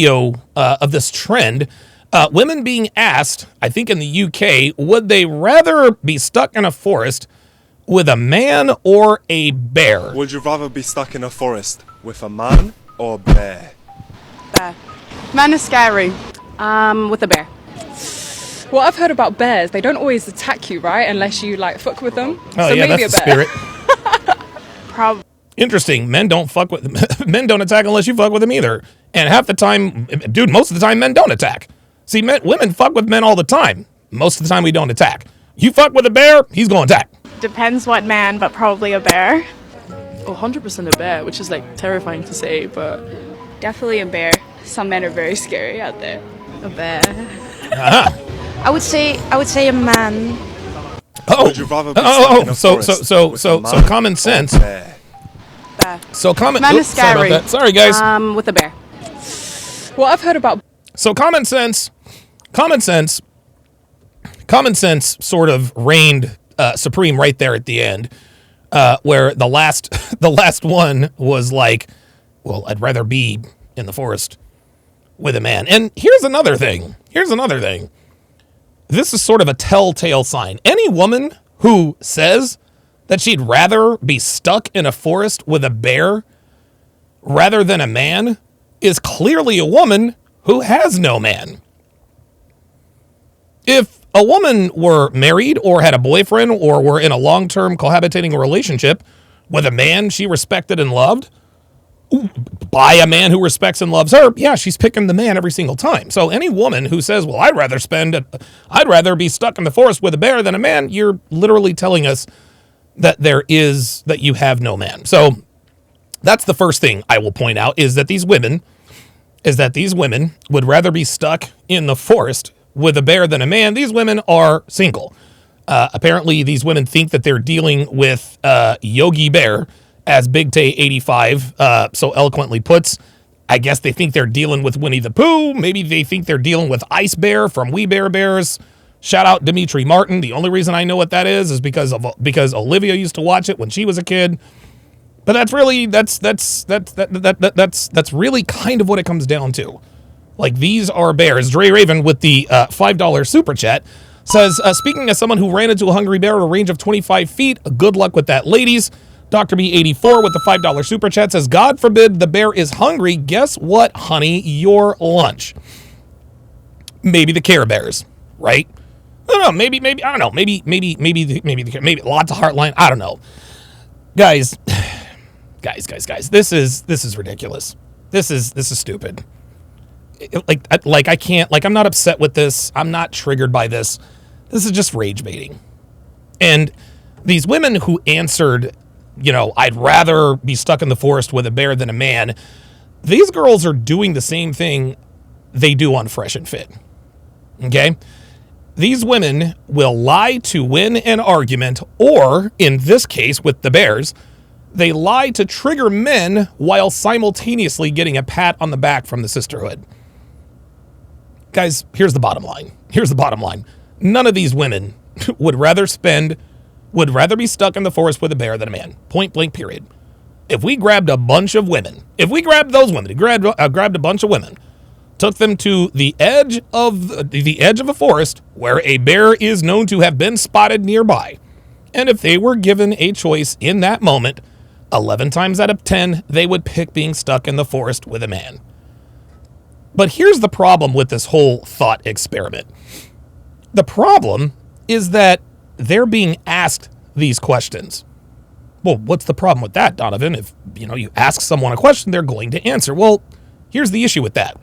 of this trend. Women being asked, I think in the UK, would they rather be stuck in a forest with a man or a bear? Would you rather be stuck in a forest with a man or a bear? Bear. Man is scary. With a bear. Well, I've heard about bears. They don't always attack you, right? Unless you like fuck with them. Oh, so yeah, maybe that's the a bear. spirit. Probably. Interesting. Men don't attack unless you fuck with them either. And half the time, dude, most of the time men don't attack. See, women fuck with men all the time. Most of the time we don't attack. You fuck with a bear, he's going to attack. Depends what man, but probably a bear. Oh, 100% a bear, which is like terrifying to say, but Definitely a bear. Some men are very scary out there. A bear. Uh-huh. I would say a man. Oh, Would you rather be stuck in a forest with a man common or sense. a bear? Bear. So common. Man is Sorry scary. about that. Sorry, guys. With a bear. Well, I've heard about So common sense sort of reigned supreme right there at the end, where the last one was like, well, I'd rather be in the forest with a man. And here's another thing. This is sort of a telltale sign. Any woman who says that she'd rather be stuck in a forest with a bear rather than a man is clearly a woman who has no man. If a woman were married or had a boyfriend or were in a long-term cohabitating relationship with a man she respected and loved, by a man who respects and loves her, yeah, she's picking the man every single time. So any woman who says, well, I'd rather be stuck in the forest with a bear than a man, you're literally telling us that that you have no man. So that's the first thing I will point out is that these women would rather be stuck in the forest with a bear than a man. These women are single. Apparently, these women think that they're dealing with Yogi Bear, as Big Tay 85 so eloquently puts. I guess they think they're dealing with Winnie the Pooh. Maybe they think they're dealing with Ice Bear from We Bare Bears. Shout out Dimitri Martin. The only reason I know what that is because Olivia used to watch it when she was a kid. But that's really kind of what it comes down to. Like, these are bears. Dre Raven with the $5 super chat says, speaking as someone who ran into a hungry bear at a range of 25 feet, good luck with that, ladies. Dr. B84 with the $5 super chat says, God forbid the bear is hungry. Guess what, honey? Your lunch. Maybe the Care Bears, right? I don't know. Maybe I don't know. Maybe lots of Heartline. I don't know. Guys. This is ridiculous. This is stupid. I can't, I'm not upset with this. I'm not triggered by this. This is just rage baiting. And these women who answered, I'd rather be stuck in the forest with a bear than a man, these girls are doing the same thing they do on Fresh and Fit. Okay? These women will lie to win an argument, or in this case with the bears, they lie to trigger men while simultaneously getting a pat on the back from the sisterhood. Guys, here's the bottom line. None of these women would rather be stuck in the forest with a bear than a man. Point blank, period. If we grabbed a bunch of women, grabbed a bunch of women, took them to the edge of a forest where a bear is known to have been spotted nearby, and if they were given a choice in that moment, 11 times out of 10, they would pick being stuck in the forest with a man. But here's the problem with this whole thought experiment. The problem is that they're being asked these questions. Well, what's the problem with that, Donovan? If, you ask someone a question, they're going to answer. Well, here's the issue with that.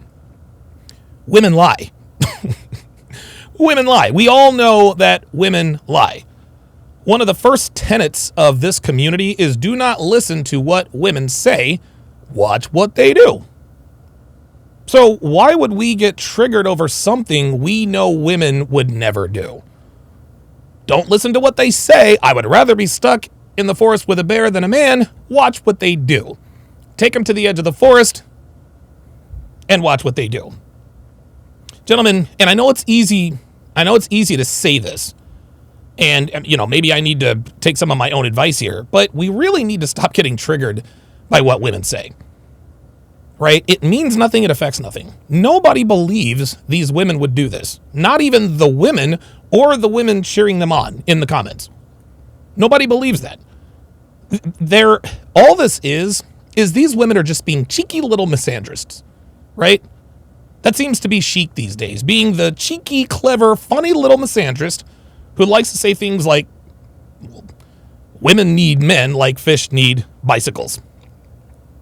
Women lie. Women lie. We all know that women lie. One of the first tenets of this community is do not listen to what women say, watch what they do. So why would we get triggered over something we know women would never do? Don't listen to what they say. I would rather be stuck in the forest with a bear than a man. Watch what they do. Take them to the edge of the forest and watch what they do. Gentlemen, and I know it's easy to say this. And, maybe I need to take some of my own advice here, but we really need to stop getting triggered by what women say. right? It means nothing. It affects nothing. Nobody believes these women would do this. Not even the women or the women cheering them on in the comments. Nobody believes that. All this is these women are just being cheeky little misandrists, right? That seems to be chic these days, being the cheeky, clever, funny little misandrist who likes to say things like, women need men like fish need bicycles.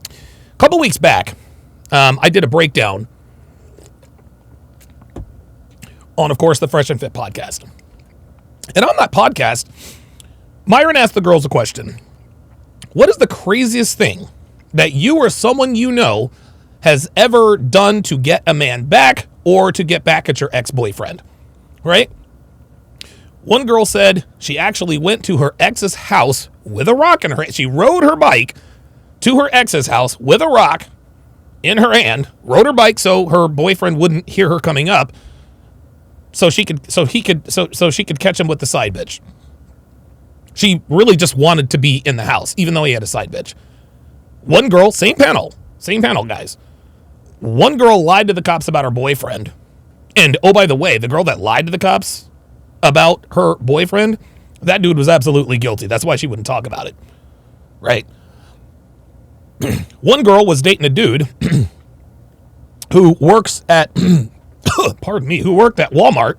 A couple weeks back, I did a breakdown on, of course, the Fresh and Fit podcast. And on that podcast, Myron asked the girls a question. What is the craziest thing that you or someone you know has ever done to get a man back or to get back at your ex-boyfriend? Right? One girl said she actually went to her ex's house with a rock in her hand. She rode her bike to her ex's house with a rock in her hand, rode her bike so her boyfriend wouldn't hear her coming up, so she could catch him with the side bitch. She really just wanted to be in the house, even though he had a side bitch. One girl, same panel, guys. One girl lied to the cops about her boyfriend. And, oh, by the way, the girl that lied to the cops about her boyfriend, that dude was absolutely guilty. That's why she wouldn't talk about it. Right? One girl was dating a dude who works at, who worked at Walmart,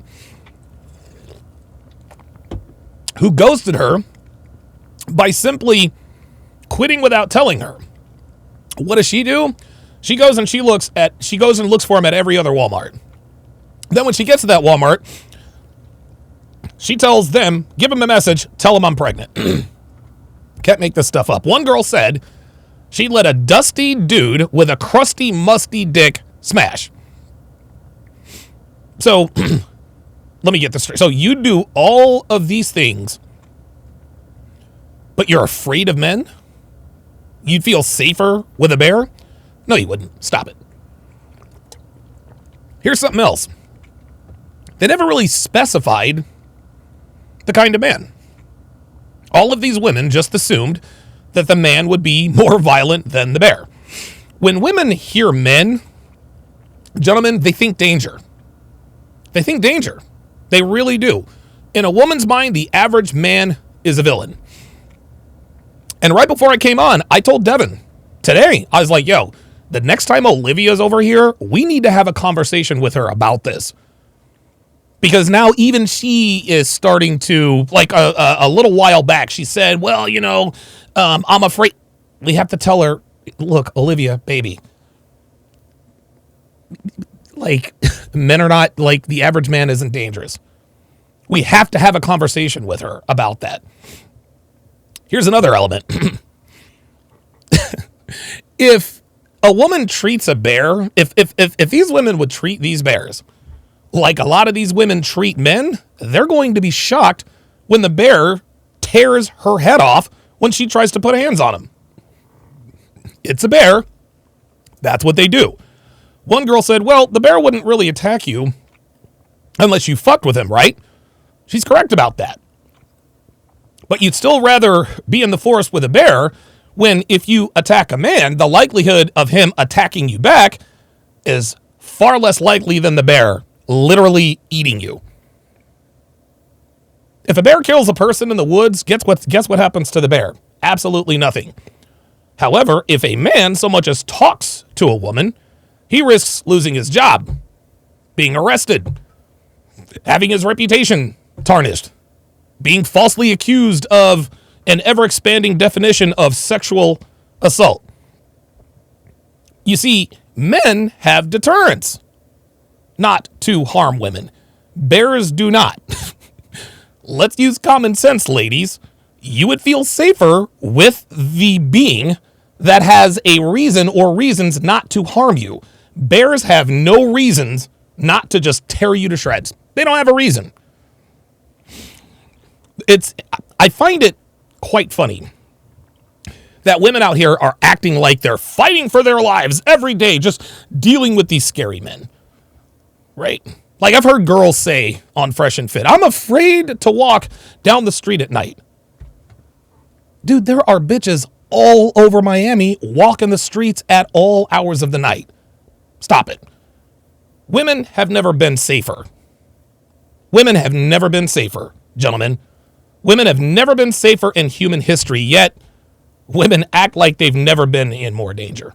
who ghosted her by simply quitting without telling her. What does she do? She goes and looks for him at every other Walmart. Then when she gets to that Walmart, she tells them, give him a message, tell him I'm pregnant. Can't make this stuff up. One girl said she let a dusty dude with a crusty, musty dick smash. So, let me get this straight. So you do all of these things, but you're afraid of men? You'd feel safer with a bear? No, you wouldn't. Stop it. Here's something else. They never really specified the kind of man. All of these women just assumed that the man would be more violent than the bear. When women hear men, gentlemen, they think danger. They think danger. They really do. In a woman's mind, the average man is a villain. And right before I came on, I told Devin today, I was like, yo, the next time Olivia's over here, we need to have a conversation with her about this. Because now even she is starting to, like a little while back, she said, well, I'm afraid. We have to tell her, look, Olivia, baby, like, men are not, like, the average man isn't dangerous. We have to have a conversation with her about that. Here's another element. If a woman treats a bear, if these women would treat these bears like a lot of these women treat men, they're going to be shocked when the bear tears her head off when she tries to put hands on him. It's a bear. That's what they do. One girl said, well, the bear wouldn't really attack you unless you fucked with him, right? She's correct about that. But you'd still rather be in the forest with a bear when if you attack a man, the likelihood of him attacking you back is far less likely than the bear literally eating you. If a bear kills a person in the woods, guess what happens to the bear? Absolutely nothing. However, if a man so much as talks to a woman, he risks losing his job, being arrested, having his reputation tarnished, being falsely accused of an ever-expanding definition of sexual assault. You see, men have deterrence, not to harm women. Bears do not. Let's use common sense, ladies. You would feel safer with the being that has a reason or reasons not to harm you. Bears have no reasons not to just tear you to shreds. They don't have a reason. I find it quite funny that women out here are acting like they're fighting for their lives every day, just dealing with these scary men. Right? Like I've heard girls say on Fresh and Fit, I'm afraid to walk down the street at night. Dude, there are bitches all over Miami walking the streets at all hours of the night. Stop it. Women have never been safer. Women have never been safer, gentlemen. Women have never been safer in human history, yet women act like they've never been in more danger.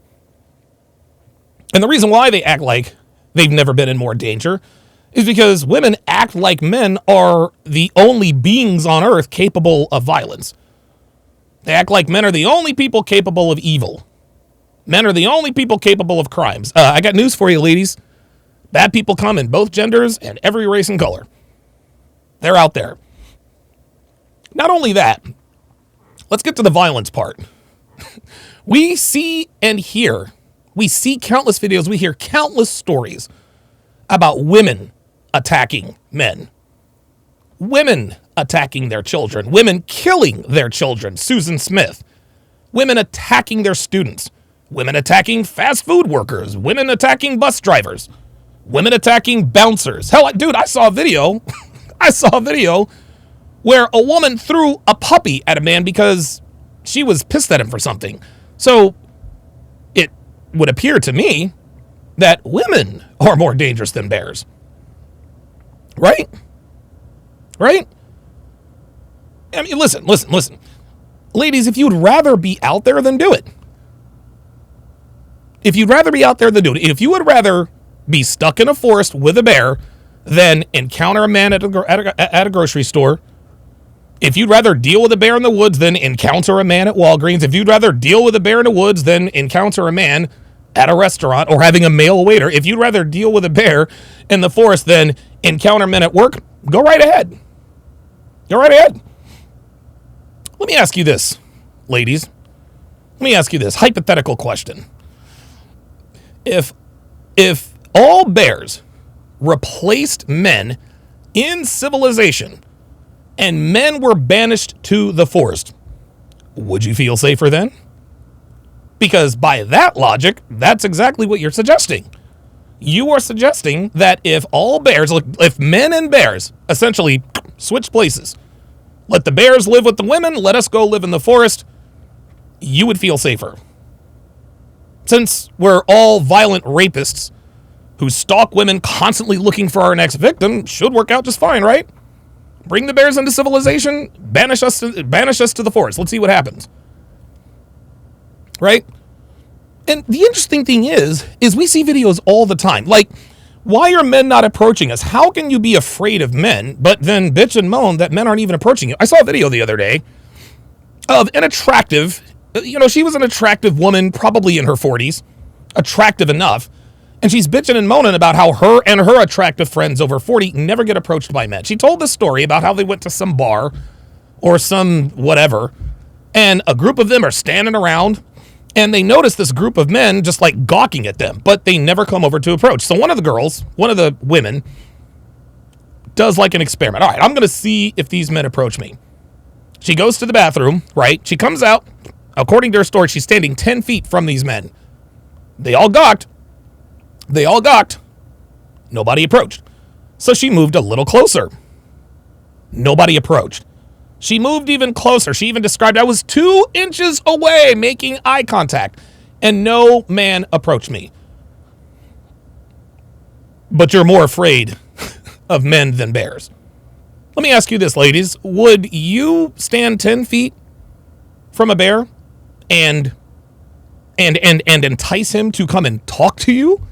And the reason why they act like they've never been in more danger is because women act like men are the only beings on earth capable of violence. They act like men are the only people capable of evil. Men are the only people capable of crimes. I got news for you, ladies. Bad people come in both genders and every race and color. They're out there. Not only that, let's get to the violence part. We see and hear, we see countless videos, we hear countless stories about women attacking men. Women attacking their children. Women killing their children. Susan Smith. Women attacking their students. Women attacking fast food workers. Women attacking bus drivers. Women attacking bouncers. Hell, dude, I saw a video. I saw a video where a woman threw a puppy at a man because she was pissed at him for something. So it would appear to me that women are more dangerous than bears. Right? Right? I mean, listen. Ladies, if you'd rather be out there, then do it. If you'd rather be out there, then do it. If you would rather be stuck in a forest with a bear than encounter a man at a grocery store, if you'd rather deal with a bear in the woods than encounter a man at Walgreens, if you'd rather deal with a bear in the woods than encounter a man at a restaurant or having a male waiter, if you'd rather deal with a bear in the forest than encounter men at work, go right ahead. Go right ahead. Let me ask you this, ladies. Let me ask you this hypothetical question. If all bears replaced men in civilization and men were banished to the forest, would you feel safer then? Because by that logic, that's exactly what you're suggesting. You are suggesting that if men and bears essentially switch places, let the bears live with the women, let us go live in the forest, you would feel safer. Since we're all violent rapists who stalk women constantly looking for our next victim, should work out just fine, right? Bring the bears into civilization, banish us to the forest. Let's see what happens. Right? And the interesting thing is we see videos all the time. Like, why are men not approaching us? How can you be afraid of men, but then bitch and moan that men aren't even approaching you? I saw a video the other day of an attractive, she was an attractive woman, probably in her 40s, attractive enough, and she's bitching and moaning about how her and her attractive friends over 40 never get approached by men. She told this story about how they went to some bar or some whatever, and a group of them are standing around, and they notice this group of men just like gawking at them, but they never come over to approach. So one of the women, does like an experiment. All right, I'm going to see if these men approach me. She goes to the bathroom, right? She comes out. According to her story, she's standing 10 feet from these men. They all gawked. Nobody approached. So she moved a little closer. Nobody approached. She moved even closer. She even described, I was 2 inches away making eye contact, and no man approached me. But you're more afraid of men than bears. Let me ask you this, ladies. Would you stand 10 feet from a bear and entice him to come and talk to you?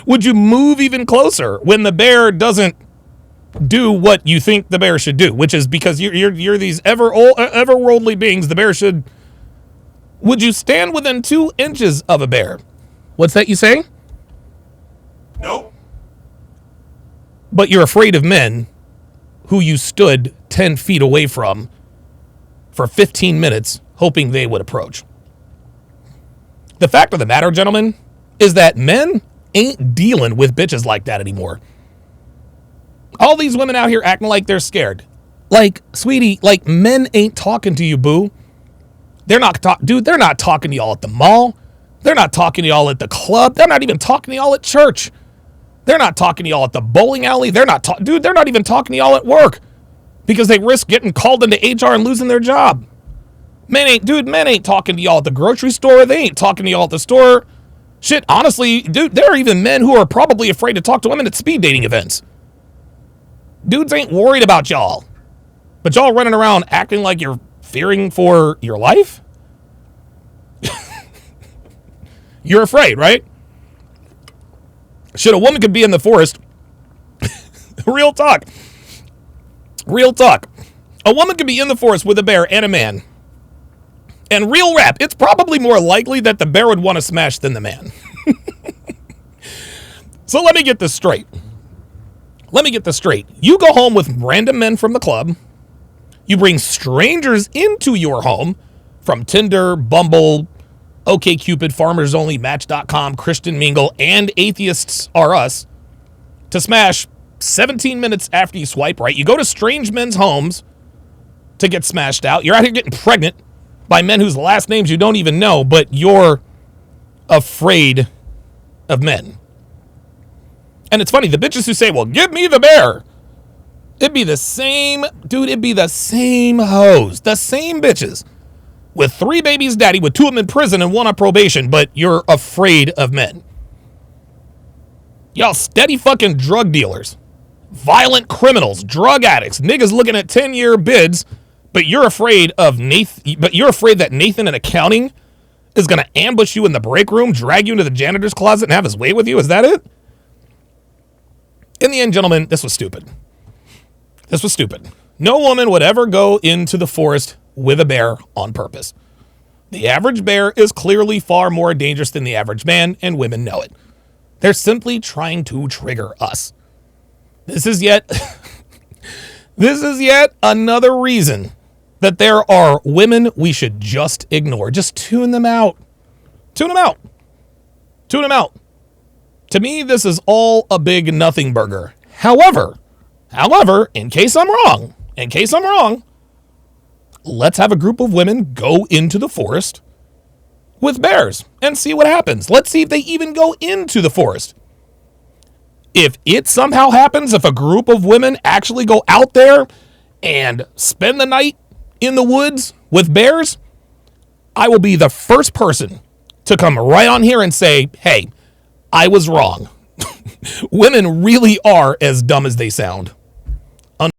Would you move even closer when the bear doesn't do what you think the bear should do, which is because you're these ever worldly beings, the bear should. Would you stand within 2 inches of a bear? What's that you say? Nope. But you're afraid of men who you stood 10 feet away from for 15 minutes hoping they would approach. The fact of the matter, gentlemen, is that men ain't dealing with bitches like that anymore. All these women out here acting like they're scared. Like, sweetie, like, men ain't talking to you, boo. They're not they're not talking to y'all at the mall. They're not talking to y'all at the club. They're not even talking to y'all at church. They're not talking to y'all at the bowling alley. They're not they're not even talking to y'all at work because they risk getting called into HR and losing their job. Men ain't talking to y'all at the grocery store. They ain't talking to y'all at the store. Shit, honestly, dude, there are even men who are probably afraid to talk to women at speed dating events. Dudes ain't worried about y'all. But y'all running around acting like you're fearing for your life? You're afraid, right? Shit, a woman could be in the forest. Real talk. Real talk. A woman could be in the forest with a bear and a man. And real rap, it's probably more likely that the bear would want to smash than the man. So let me get this straight. You go home with random men from the club. You bring strangers into your home from Tinder, Bumble, OkCupid, Farmers Only, Match.com, Christian Mingle, and Atheists Are Us to smash 17 minutes after you swipe right. You go to strange men's homes to get smashed out. You're out here getting pregnant by men whose last names you don't even know, but you're afraid of men. And it's funny, the bitches who say, well, give me the bear. It'd be the same, dude, it'd be the same hoes, the same bitches with 3 babies daddy, with 2 of them in prison and 1 on probation, but you're afraid of men. Y'all steady fucking drug dealers, violent criminals, drug addicts, niggas looking at 10-year bids, but you're afraid of that Nathan in accounting is going to ambush you in the break room, drag you into the janitor's closet, and have his way with you? Is that it? In the end, gentlemen, this was stupid. This was stupid. No woman would ever go into the forest with a bear on purpose. The average bear is clearly far more dangerous than the average man, and women know it. They're simply trying to trigger us. This is yet another reason that there are women we should just ignore. Just tune them out. Tune them out. Tune them out. To me, this is all a big nothing burger. However, in case I'm wrong, let's have a group of women go into the forest with bears and see what happens. Let's see if they even go into the forest. If it somehow happens, if a group of women actually go out there and spend the night in the woods with bears, I will be the first person to come right on here and say, hey, I was wrong. Women really are as dumb as they sound.